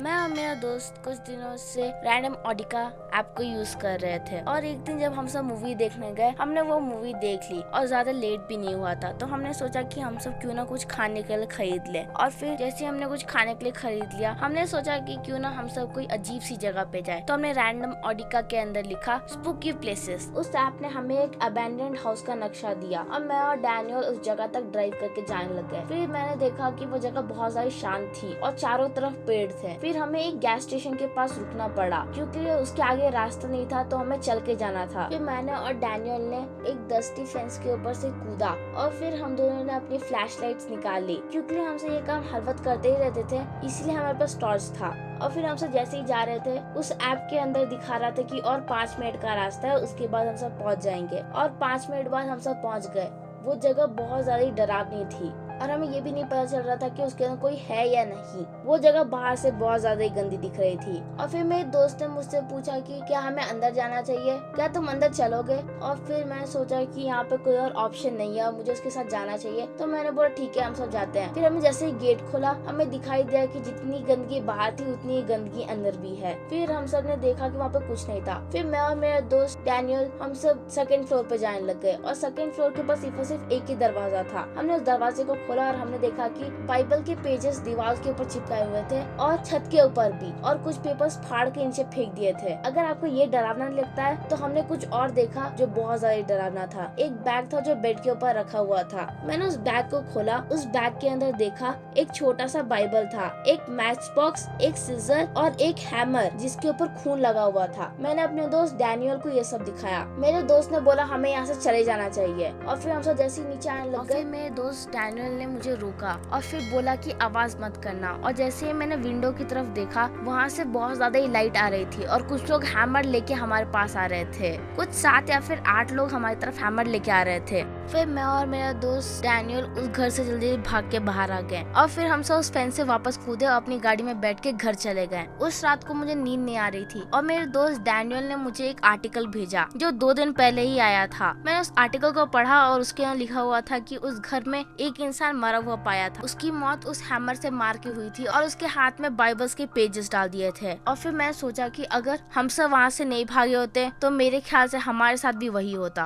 मैं और मेरा दोस्त कुछ दिनों से रैंडम ऑडिका ऐप को यूज कर रहे थे और एक दिन जब हम सब मूवी देखने गए, हमने वो मूवी देख ली और ज्यादा लेट भी नहीं हुआ था, तो हमने सोचा कि हम सब क्यों ना कुछ खाने के लिए खरीद ले। और फिर जैसे हमने कुछ खाने के लिए खरीद लिया, हमने सोचा कि क्यों ना हम सब कोई अजीब सी जगह पे जाए, तो हमने रैंडम ऑडिका के अंदर लिखा स्पूकी प्लेसेस। उस ऐप ने हमें एक अबैंडन्ड हाउस का नक्शा दिया और मैं और डैनियल उस जगह तक ड्राइव करके जाने लग गए। फिर मैंने देखा कि वो जगह बहुत ज्यादा शांत थी और चारों तरफ पेड़ थे। फिर हमें एक गैस स्टेशन के पास रुकना पड़ा क्योंकि उसके आगे रास्ता नहीं था, तो हमें चल के जाना था। फिर मैंने और डैनियल ने एक दस्ती फेंस के ऊपर से कूदा और फिर हम दोनों ने अपनी फ्लैश लाइट्स निकाली क्योंकि हमसे ये काम हर वक्त करते ही रहते थे, इसलिए हमारे पास टॉर्च था। और फिर हम सब जैसे ही जा रहे थे, उस ऐप के अंदर दिखा रहा था कि और 5 मिनट का रास्ता है, उसके बाद हम सब पहुंच जाएंगे। और 5 मिनट बाद हम सब पहुंच गए। वो जगह बहुत ज्यादा डरावनी थी और हमें ये भी नहीं पता चल रहा था कि उसके अंदर कोई है या नहीं। वो जगह बाहर से बहुत ज्यादा ही गंदी दिख रही थी। और फिर मेरे दोस्त ने मुझसे पूछा कि क्या हमें अंदर जाना चाहिए, क्या तुम अंदर चलोगे? और फिर मैंने सोचा कि यहाँ पे कोई और ऑप्शन नहीं है और मुझे उसके साथ जाना चाहिए, तो मैंने बोला ठीक है, हम सब जाते हैं। फिर हमने जैसे ही गेट खोला, हमें दिखाई दिया कि जितनी गंदगी बाहर थी उतनी ही गंदगी अंदर भी है। फिर हम सब ने देखा कि वहाँ पे कुछ नहीं था। फिर मैं और मेरा दोस्त डैनियल हम सब सेकंड फ्लोर पे जाने लग गए और सेकंड फ्लोर के पास सिर्फ एक ही दरवाजा था। हमने उस दरवाजे को खोला और हमने देखा कि बाइबल के पेजेस दीवार के ऊपर चिपकाए हुए थे और छत के ऊपर भी, और कुछ पेपर्स फाड़ के नीचे फेंक दिए थे। अगर आपको ये डरावना लगता है तो हमने कुछ और देखा जो बहुत ज्यादा डरावना था। एक बैग था जो बेड के ऊपर रखा हुआ था। मैंने उस बैग को खोला, उस बैग के अंदर देखा एक छोटा सा बाइबल था, एक मैच बॉक्स, एक सीजर और एक हैमर जिसके ऊपर खून लगा हुआ था। मैंने अपने दोस्त डैनियल को ये सब दिखाया। मेरे दोस्त ने बोला हमें यहाँ से चले जाना चाहिए और फिर हम सब जैसे ही नीचे आने लग गए, मेरे दोस्त डैनियल ने मुझे रोका और फिर बोला कि आवाज मत करना। और जैसे ही मैंने विंडो की तरफ देखा, वहाँ से बहुत ज्यादा ही लाइट आ रही थी और कुछ लोग हैमर लेके हमारे पास आ रहे थे। कुछ 7 या फिर 8 लोग हमारी तरफ हैमर लेके आ रहे थे। फिर मैं और मेरा दोस्त डैनियल उस घर से जल्दी भाग के बाहर आ गए और फिर हम सब उस फेंस से वापस कूदे और अपनी गाड़ी में बैठ के घर चले गए। उस रात को मुझे नींद नहीं आ रही थी और मेरे दोस्त डैनियल ने मुझे एक आर्टिकल भेजा जो 2 दिन पहले ही आया था। मैंने उस आर्टिकल को पढ़ा और उसके यहाँ लिखा हुआ था कि उस घर में एक इंसान मरा हुआ पाया था। उसकी मौत उस हैमर से मार के हुई थी और उसके हाथ में बाइबल्स के पेजेस डाल दिए थे। और फिर मैं सोचा कि अगर हम सब वहाँ से नहीं भागे होते तो मेरे ख्याल से हमारे साथ भी वही होता।